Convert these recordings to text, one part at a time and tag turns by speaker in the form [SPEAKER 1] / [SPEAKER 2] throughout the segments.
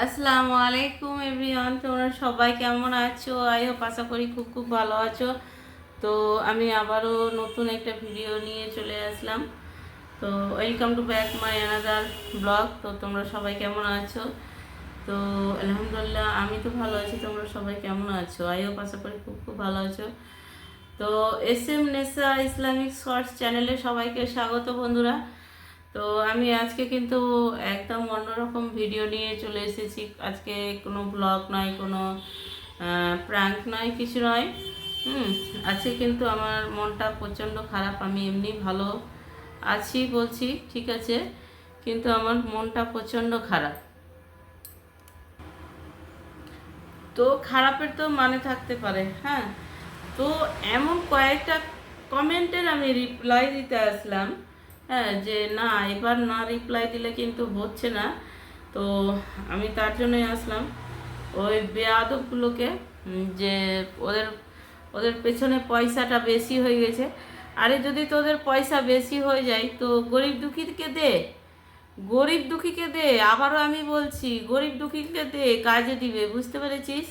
[SPEAKER 1] আসসালামু আলাইকুম এভরিওয়ান, তোমরা সবাই কেমন আছো? আই হোপ আশা করি খুব খুব ভালো আছো। তো আমি আবারও নতুন একটা ভিডিও নিয়ে চলে আসলাম। তো welcome to back my another blog. তো তোমরা সবাই কেমন আছো? তো আলহামদুলিল্লাহ আমি তো ভালো আছি। তোমরা সবাই কেমন আছো? আই হোপ আশা করি খুব খুব ভালো আছো। তো S M Nesa Islamic shorts চ্যানেলে সবাইকে স্বাগত বন্ধুরা। তো আমি আজকে কিন্তু একদম অন্যরকম ভিডিও নিয়ে চলে এসেছি। আজকে কোনো ব্লগ নয়, কোনো প্র্যাঙ্ক নয়, কিছু নয়। হুম আজকে কিন্তু আমার মনটা প্রচণ্ড খারাপ। আমি এমনি ভালো আছি বলছি, ঠিক আছে, কিন্তু আমার মনটা প্রচণ্ড খারাপ। তো খারাপের তো মানে থাকতে পারে, হ্যাঁ। তো এমন কয়েকটা কমেন্টের আমি রিপ্লাই দিতে আসলাম, হ্যাঁ, যে না এবার না রিপ্লাই দিলে কিন্তু হচ্ছে না। তো আমি তার জন্যই আসলাম ওই বেয়াদবগুলোকে, যে ওদের ওদের পেছনে পয়সাটা বেশি হয়ে গেছে। আরে যদি তোদের পয়সা বেশি হয়ে যায় তো গরিব দুঃখীকে দে, গরিব দুঃখীকে দে। আবারও আমি বলছি, গরিব দুঃখীকে দে, কাজে দিবে, বুঝতে পেরেছিস?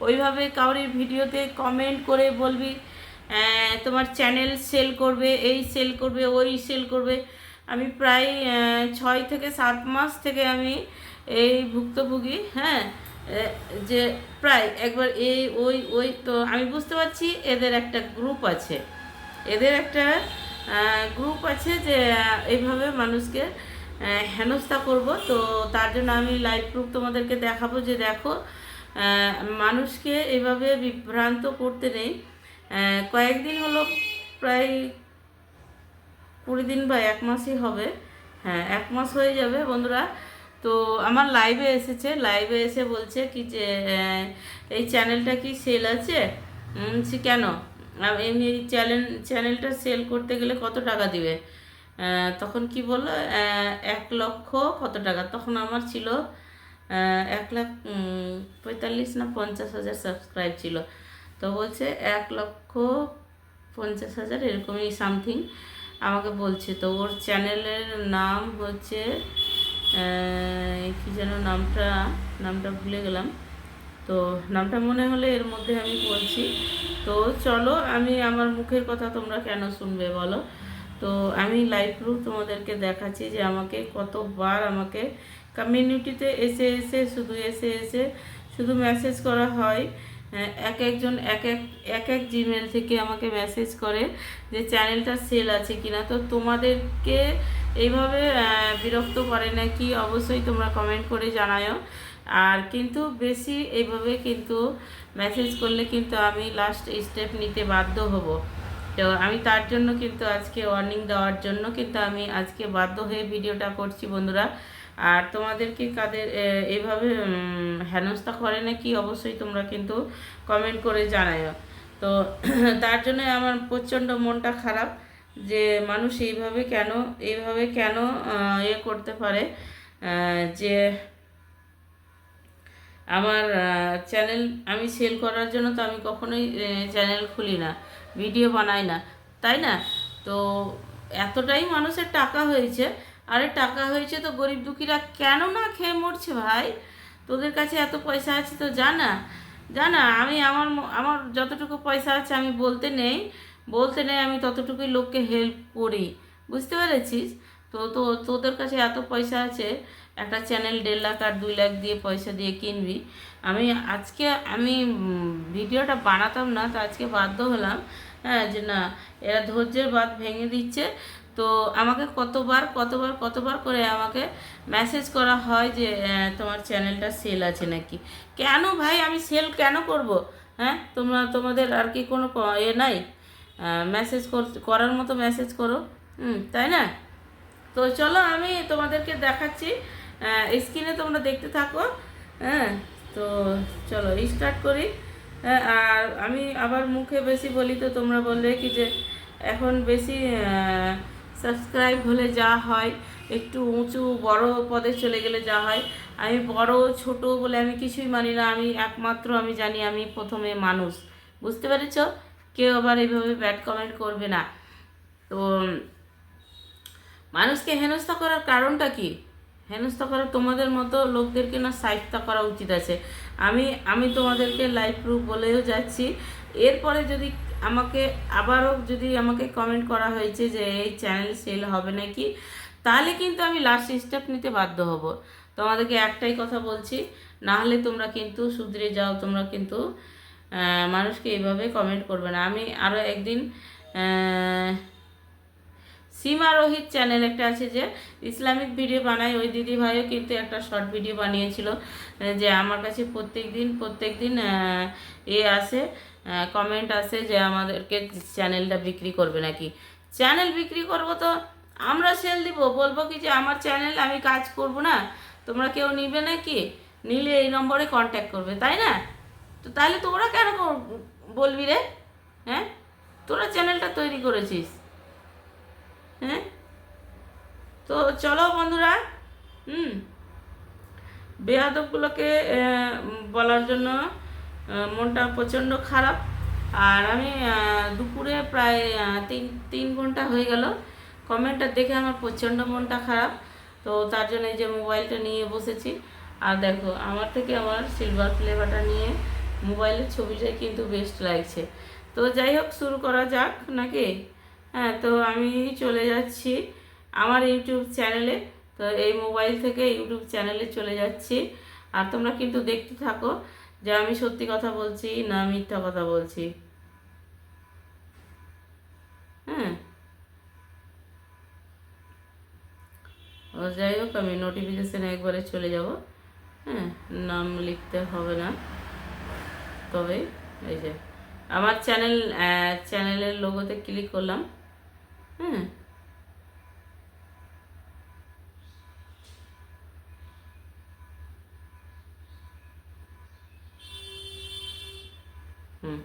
[SPEAKER 1] ওইভাবে কাউরির ভিডিওতে কমেন্ট করে বলবি তোমার চ্যানেল সেল করবে, এই সেল করবে, ওই সেল করবে। আমি প্রায় 6 থেকে 7 মাস থেকে আমি এই ভুক্তভোগী, হ্যাঁ। যে প্রায় একবার এই ওই ওই তো আমি বুঝতে পারছি এদের একটা গ্রুপ আছে, এদের একটা গ্রুপ আছে যে এইভাবে মানুষকে হেনস্থা করব। তো তার জন্য আমি লাইভ প্রুফ তোমাদেরকে দেখাবো যে দেখো, মানুষকে এইভাবে বিভ্রান্ত করতে নেই। কয়েকদিন হলো, প্রায় 20 দিন বা 1 মাসই হবে, হ্যাঁ 1 মাস হয়ে যাবে বন্ধুরা। তো আমার লাইভে এসেছে, লাইভে এসে বলছে কি যে এই চ্যানেলটা কি সেল আছে? সে কেন এমনি এই চ্যানেলটা সেল করতে গেলে কত টাকা দিবে? তখন কি বললো, 1 লক্ষ কত টাকা, তখন আমার ছিল 1,45,000 না 50,000 সাবস্ক্রাইব ছিল। তো বলছে 1,50,000 এরকমই সামথিং আমাকে বলছে। তো ওর চ্যানেলের নাম হচ্ছে কি যেন নামটা, নামটা ভুলে গেলাম। তো নামটা মনে হলে এর মধ্যে আমি বলছি। তো চলো, আমি আমার মুখের কথা তোমরা কেন শুনবে বলো? তো আমি লাইভ প্রুফ তোমাদেরকে দেখাচ্ছি যে আমাকে কতবার আমাকে কমিউনিটিতে এসে এসে শুধু এসে এসে শুধু মেসেজ করা হয়। এক একজন এক এক জিমেল থেকে আমাকে মেসেজ করে যে চ্যানেলটা সেল আছে কিনা। তো তোমাদেরকে এইভাবে বিরক্ত করে নাকি অবশ্যই তোমরা কমেন্ট করে জানাও। আর কিন্তু বেশি এইভাবে কিন্তু মেসেজ করলে কিন্তু আমি লাস্ট স্টেপ নিতে বাধ্য হব। তো আমি তার জন্য কিন্তু আজকে ওয়ার্নিং দেওয়ার জন্য কিন্তু আমি আজকে বাধ্য হয়ে ভিডিওটা করছি বন্ধুরা। আর তোমাদেরকে কাদের এইভাবে হেনস্থা করে নাকি অবশ্যই তোমরা কিন্তু কমেন্ট করে জানাও। তো তার জন্য আমার প্রচণ্ড মনটা খারাপ যে মানুষ এইভাবে কেন করতে পারে, যে আমার চ্যানেল আমি সেল করার জন্য তো আমি কখনোই চ্যানেল খুলি না, ভিডিও বানাই না, তাই না? তো এতটাই মানুষের টাকা হয়েছে, আরে টাকা হয়েছে তো গরিব দুঃখীরা কেন না খেয়ে মরছে ভাই? তোদের কাছে এত পয়সা আছে তো জানা, জানা আমি আমার যতটুকু পয়সা আছে আমি বলতে নেই আমি ততটুকুই লোককে হেল্প করি, বুঝতে পেরেছিস? তো তো তোদের কাছে এত পয়সা আছে, একটা চ্যানেল 1.5 লাখ আর 2 লাখ দিয়ে পয়সা দিয়ে কিনবি। আমি আজকে আমি ভিডিওটা বানাতাম না, তো আজকে বাধ্য হলাম, হ্যাঁ, যে না এরা ধৈর্যের বাঁধ ভেঙে দিচ্ছে। তো আমাকে কতবার করে আমাকে মেসেজ করা হয় যে তোমার চ্যানেলটা সেল আছে নাকি। কেন ভাই আমি সেল কেন করব? হ্যাঁ, তোমাদের আর কি কোনো নাই? মেসেজ করার মতো মেসেজ করো, তাই না? তো চলো আমি তোমাদেরকে দেখাচ্ছি, স্ক্রিনে তোমরা দেখতে থাকো, হ্যাঁ। তো চলো স্টার্ট করি। আর আমি আবার মুখে বেশি বলি তো তোমরা বললে কি যে এখন বেশি সাবস্ক্রাইব হলে যা হয়, একটু উঁচু বড় পদে চলে গেলে যা হয়। আমি বড় ছোট বলে আমি কিছুই মানি না, আমি একমাত্র আমি জানি আমি প্রথমে মানুষ, বুঝতে পেরেছ? কেউ আবার এইভাবে ব্যাড কমেন্ট করবে না। তো মানুষকে হেনস্থা করার কারণটা কি? হেনস্থা করা তোমাদের মতো লোকদেরকে না সাহিত্য করা উচিত আছে। আমি আমি তোমাদেরকে লাইভ প্রুফ বলেও যাচ্ছি। এরপরে যদি আমাকে আবারও যদি আমাকে কমেন্ট করা হয়েছে যে এই চ্যানেল সেল হবে নাকি, তাহলে কিন্তু আমি লাস্ট স্টেপ নিতে বাধ্য হব। তোমাদেরকে একটাই কথা বলছি, না হলে তোমরা কিন্তু শুধরে যাও। তোমরা কিন্তু মানুষকে এইভাবে কমেন্ট করবে না। আমি আরও একদিন সীমা রোহিত চ্যানেল একটা আছে যে ইসলামিক ভিডিও বানায়, ওই দিদি ভাইও কিন্তু একটা শর্ট ভিডিও বানিয়েছিল যে আমার কাছে প্রত্যেক দিন আসে, কমেন্ট আসে যে আমাদেরকে চ্যানেলটা বিক্রি করবে নাকি। চ্যানেল বিক্রি করব তো আমরা সেল দিব, বলবো কি যে আমার চ্যানেল আমি কাজ করব না, তোমরা কেউ নিবে নাকি, নিলে এই নম্বরে কন্ট্যাক্ট করবে, তাই না? তো তাহলে তোরা কেন বলবি রে? হ্যাঁ, তোরা চ্যানেলটা তৈরি করেছিস। হ্যাঁ, তো চলো বন্ধুরা, হুম, বেয়াদবগুলোকে বলার জন্য মনটা প্রচণ্ড খারাপ। আর আমি দুপুরে প্রায় 3 ঘন্টা হয়ে গেল, কমেন্টটা দেখে আমার প্রচণ্ড মনটা খারাপ। তো তার জন্য এই যে মোবাইলটা নিয়ে বসেছি। আর দেখো, আমার থেকে আমার সিলভার ফ্লেভারটা নিয়ে মোবাইলের ছবিটাই কিন্তু বেস্ট লাগছে। তো যাই হোক, শুরু করা যাক নাকি? হ্যাঁ, তো আমি চলে যাচ্ছি আমার ইউটিউব চ্যানেলে। তো এই মোবাইল থেকে ইউটিউব চ্যানেলে চলে যাচ্ছি। আর তোমরা কিন্তু দেখতে থাকো যে আমি সত্যি কথা বলছি না মিথ্যা কথা বলছি। হ্যাঁ, যাই হোক, আমি নোটিফিকেশানে একবারে চলে যাব। হ্যাঁ, নাম লিখতে হবে না। তবে এই যে আমার চ্যানেলের লোগোতে ক্লিক করলাম। হ্যাঁ, হুম,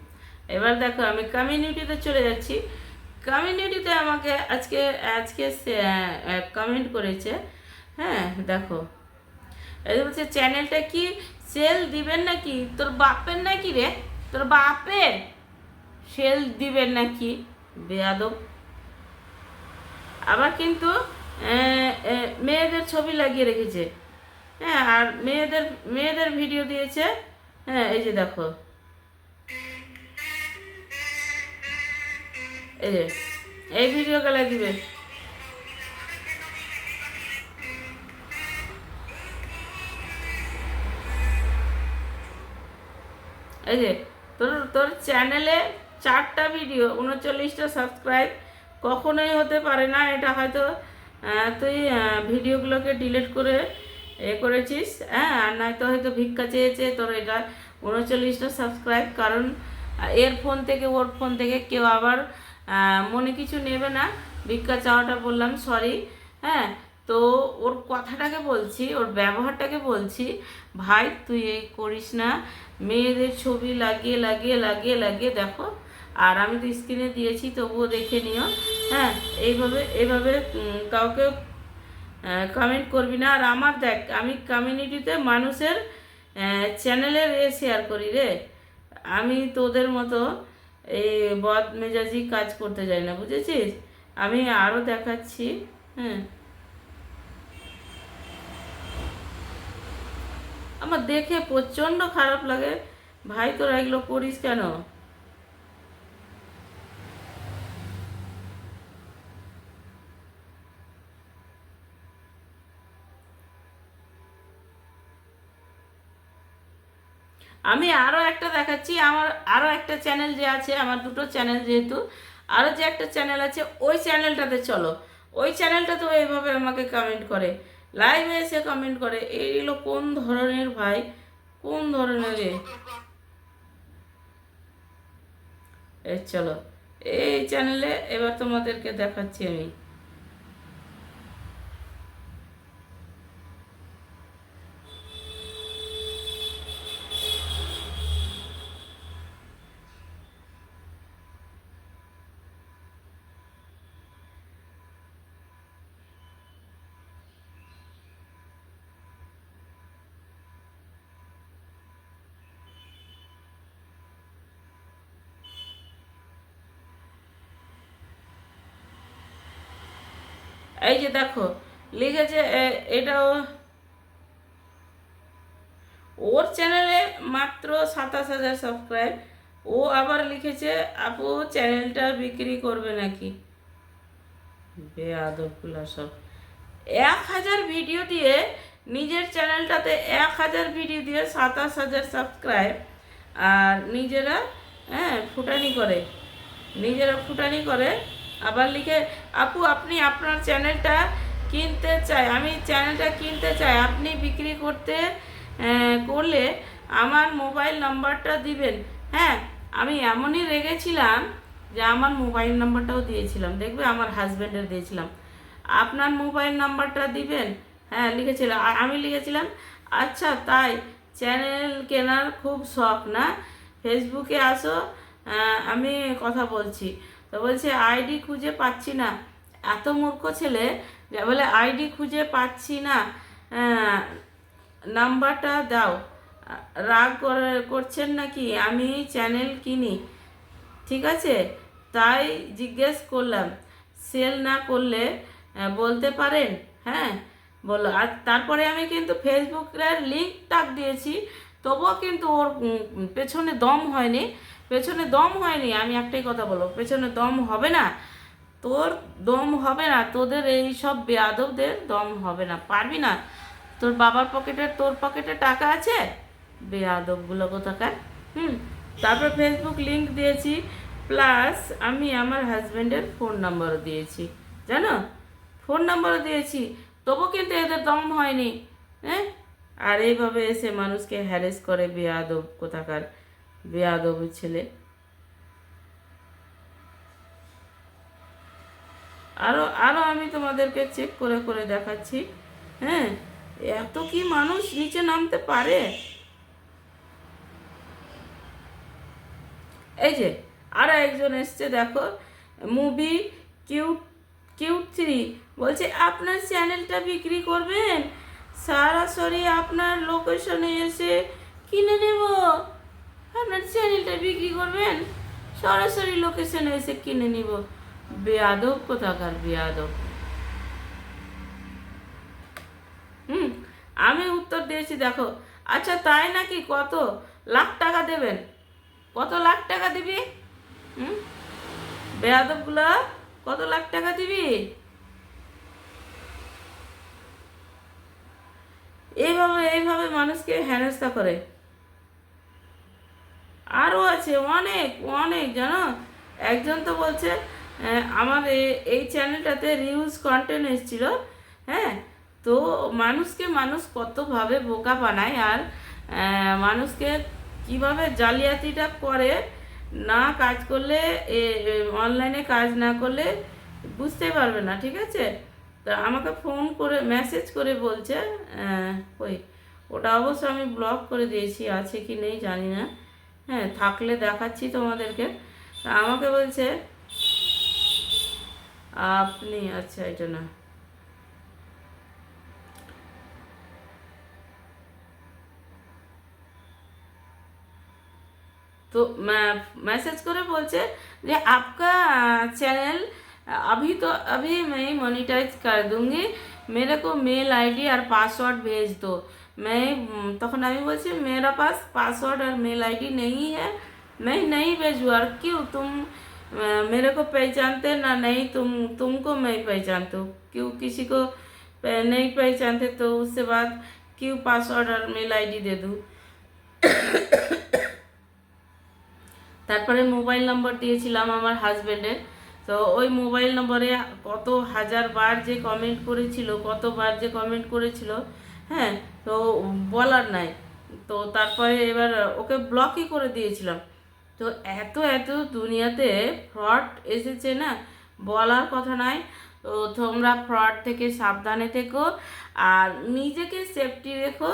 [SPEAKER 1] এবার দেখো আমি কমিউনিটিতে চলে যাচ্ছি। কমিউনিটিতে আমাকে আজকে আজকে কমেন্ট করেছে। হ্যাঁ, দেখো, এই বলছে চ্যানেলটা কি সেল দিবেন নাকি? তোর বাপের নাকি রে? তোর বাপের সেল দিবেন নাকি? বেয়াদব। আবার কিন্তু মেয়েদের ছবি লাগিয়ে রেখেছে। হ্যাঁ, আর মেয়েদের মেয়েদের ভিডিও দিয়েছে। হ্যাঁ, এই যে দেখো, এই যে এই ভিডিও গেলা দিবে। এই যে তোর তোর চ্যানেলে 4টা ভিডিও, 39টা সাবস্ক্রাইব, কখনোই হতে পারে না। এটা হয়তো তুই ভিডিওগুলোকে ডিলিট করে করেছিস। হ্যাঁ, আর নয়তো হয়তো ভিক্ষা চেয়েছে তোর এটা 39টা সাবস্ক্রাইব। কারণ এর ফোন থেকে ওর ফোন থেকে কেউ আবার মনে কিছু নেবে না। ভিক্ষা চাওয়াটা বললাম, সরি। হ্যাঁ, তো ওর কথাটাকে বলছি, ওর ব্যবহারটাকে বলছি, ভাই তুই এই করিস না। মেয়েদের ছবি লাগিয়ে লাগিয়ে লাগিয়ে লাগিয়ে দেখো। আর আমি তো স্ক্রিনে দিয়েছি, তবুও দেখে নিও। হ্যাঁ, এইভাবে এইভাবে কাউকে কমেন্ট করবি না। আর আমার দেখ, আমি কমিউনিটিতে মানুষের চ্যানেলের শেয়ার করি রে। আমি তোদের মতো এই বদ মেজাজি কাজ করতে যাই না, বুঝেছিস? আমি আরও দেখাচ্ছি। হ্যাঁ, আমার দেখে প্রচণ্ড খারাপ লাগে। ভাই তোরা এগুলো করিস কেন? আমি আরও একটা দেখাচ্ছি। আমার আরও একটা চ্যানেল যে আছে, আমার দুটো চ্যানেল যেহেতু, আরও যে একটা চ্যানেল আছে ওই চ্যানেলটাতে চলো। ওই চ্যানেলটা তো এইভাবে আমাকে কমেন্ট করে, লাইভে এসে কমেন্ট করে। এইগুলো কোন ধরনের ভাই, কোন ধরনের এই চলো এই চ্যানেলে এবার তোমাদেরকে দেখাচ্ছি আমি। এই যে দেখো, লিখেছে এটাও ওর চ্যানেলে মাত্র 27,000 সাবস্ক্রাইব। ও আবার লিখেছে আপু চ্যানেলটা বিক্রি করবে নাকি। বেয়াদবগুলো সব 1,000 ভিডিও দিয়ে নিজের চ্যানেলটাতে 1,000 ভিডিও দিয়ে 27,000 সাবস্ক্রাইব, আর নিজেরা ফুটানি করে আবার লিখে আপু আপনি আপনার চ্যানেলটা কিনতে চাই, আমি চ্যানেলটা কিনতে চাই, আপনি বিক্রি করলে আমার মোবাইল নাম্বারটা দিবেন। হ্যাঁ, আমি এমনই রেগেছিলাম যে আমার মোবাইল নাম্বারটাও দিয়েছিলাম, দেখবে আমার হাজব্যান্ডের দিয়েছিলাম, আপনার মোবাইল নাম্বারটা দিবেন। হ্যাঁ লিখেছিলাম, আমি লিখেছিলাম আচ্ছা তাই চ্যানেল কেনার খুব শখ না, ফেসবুকে আসো আমি কথা বলছি। তো বলছে আইডি খুঁজে পাচ্ছি না। এত মূর্খ ছেলে যে বলে আইডি খুঁজে পাচ্ছি না, নাম্বারটা দাও। রাগ করছেন নাকি, আমি চ্যানেল কিনি, ঠিক আছে তাই জিজ্ঞেস করলাম, সেল না করলে বলতে পারেন। হ্যাঁ বলো। আর তারপরে আমি কিন্তু ফেসবুকের লিঙ্ক টাক দিয়েছি, তবুও কিন্তু ওর পেছনে দম হয়নি। আমি একটাই কথা বলবো, পেছনে দম হবে না, তোর দম হবে না, তোদের এই সব বেয়াদবদের দম হবে না, পারবি না। তোর বাবার পকেটে তোর পকেটে টাকা আছে, বেয়াদবগুলো কোথাকার। তারপর ফেসবুক লিঙ্ক দিয়েছি, প্লাস আমি আমার হাজব্যান্ডের ফোন নাম্বারও দিয়েছি, জানো, ফোন নাম্বারও দিয়েছি, তবু কিন্তু এদের দম হয়নি। হ্যাঁ, আর এইভাবে এসে মানুষকে হ্যারেস করে, বেয়াদব কোথাকার, বেয়াদব ছেলে। আরও আরও আমি তোমাদেরকে চেক করে করে দেখাচ্ছি। হ্যাঁ, এত কি মানুষ নিচে নামতে পারে। এই যে আরও একজন এসছে, দেখো, মুভি কিউট 3 বলছে আপনার চ্যানেলটা বিক্রি করবেন, সরাসরি আপনার লোকেশনে এসে কিনে নেব। আপনার চ্যানেলটা বিক্রি করবেন, সরাসরি লোকেশনে এসে কিনে নিব। বেয়াদব কোথাকার, বেয়াদব। আমি উত্তর দিয়েছি, দেখো, আচ্ছা তাই নাকি, কত লাখ টাকা দেবেন, কত লাখ টাকা দিবি? বেয়াদবগুলো কত লাখ টাকা দিবি? এইভাবে মানুষকে হেনস্থা করে। আরও আছে অনেক অনেক, জানো, একজন তো বলছে আমার এই চ্যানেলটাতে রিউজ কন্টেন্ট এসেছিল। হ্যাঁ, তো মানুষ কতভাবে বোকা বানায়, আর মানুষকে কিভাবে জালিয়াতিটা করে, না কাজ করলে, অনলাইনে কাজ না করলে বুঝতে পারবে না, ঠিক আছে। তা আমাকে ফোন করে মেসেজ করে বলছে, ওই ওটা অবশ্য আমি ব্লক করে দিয়েছি, আছে কি নেই জানি না। হ্যাঁ, থাকলে দেখাচ্ছি তোমাদেরকে। তা আমাকে বলছে আপনি, আচ্ছা এটা না, तो मैसेज करे बोलছে যে आपका चैनल अभी मैं मोनिटाइज कर दूंगी, मेरे को मेल आईडी और पासवर्ड भेज दो। मैं तখন আমি বলছি मेरा पास पासवर्ड और मेल आईडी नहीं है, मैं नहीं भेजूँ। और क्यों तुम मेरे को पहचानते ना, नहीं तुमको मैं पहचानती हूँ, क्यों किसी को नहीं पहचानते तो उससे बाद क्यों पासवर्ड और मेल आईडी दे दूँ। তারপরে মোবাইল নম্বর দিয়েছিলাম আমার হাজব্যান্ডের, তো ওই মোবাইল নম্বরে কত হাজার বার যে কমেন্ট করেছিল, হ্যাঁ, তো বলার নাই। তো তারপরে এবার ওকে ব্লকই করে দিয়েছিলাম। তো এত এত দুনিয়াতে ফ্রড এসেছে না, বলার কথা নাই। তো তোমরা ফ্রড থেকে সাবধানে থেকো, আর নিজেকে সেফটি রেখো।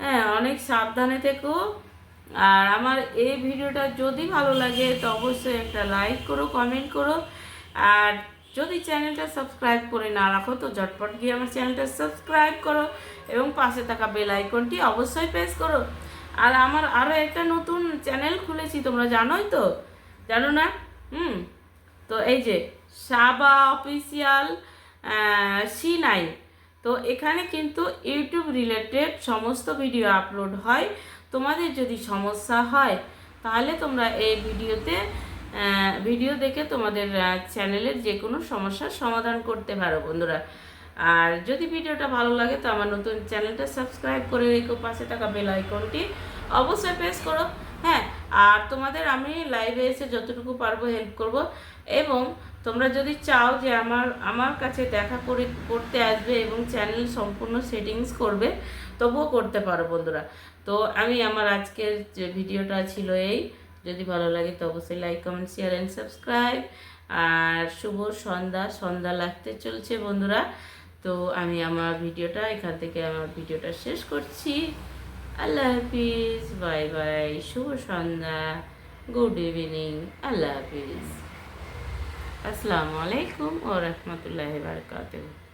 [SPEAKER 1] হ্যাঁ, অনেক সাবধানে থেকো। আর আমার এই ভিডিওটা যদি ভালো লাগে তো অবশ্যই একটা লাইক করো, কমেন্ট করো। আর যদি চ্যানেলটা সাবস্ক্রাইব করে না রাখো তো ঝটপট গিয়ে আমার চ্যানেলটা সাবস্ক্রাইব করো এবং পাশে থাকা বেল আইকনটি অবশ্যই প্রেস করো। আর আমার আরও একটা নতুন চ্যানেল খুলেছি, তোমরা জানোই তো, জানো না? তো এই যে সাবা অফিসিয়াল C9, তো এখানে কিন্তু ইউটিউব রিলেটেড সমস্ত ভিডিও আপলোড হয়। তোমাদের যদি সমস্যা হয় তাহলে তোমরা এই ভিডিও দেখে তোমাদের চ্যানেলের যে কোনো সমস্যার সমাধান করতে পারো বন্ধুরা। আর যদি ভিডিওটা ভালো লাগে তো আমার নতুন চ্যানেলটা সাবস্ক্রাইব করে রেখো, পাশে থাকা বেল আইকনটি অবশ্যই প্রেস করো। হ্যাঁ, আর তোমাদের আমি লাইভে এসে যতটুকু পারবো হেল্প করব। এবং তোমরা যদি চাও যে আমার কাছে দেখা করতে আসবে এবং চ্যানেল সম্পূর্ণ সেটিংস করবে, তবুও করতে পারো বন্ধুরা। তো আমি আমার আজকের যে ভিডিওটা ছিল এই, যদি ভালো লাগে তো অবশ্যই like, comment, share and subscribe. আর শুভ সন্ধ্যা লাগতে চলছে বন্ধুরা। তো আমি আমার ভিডিওটা শেষ করছি। আল্লাহ হাফিজ, বাই বাই, শুভ সন্ধ্যা, গুড ইভিনিং, আল্লাহ হাফিজ, আসসালামু আলাইকুম ওয়া রাহমাতুল্লাহি ওয়া বারাকাতুহু।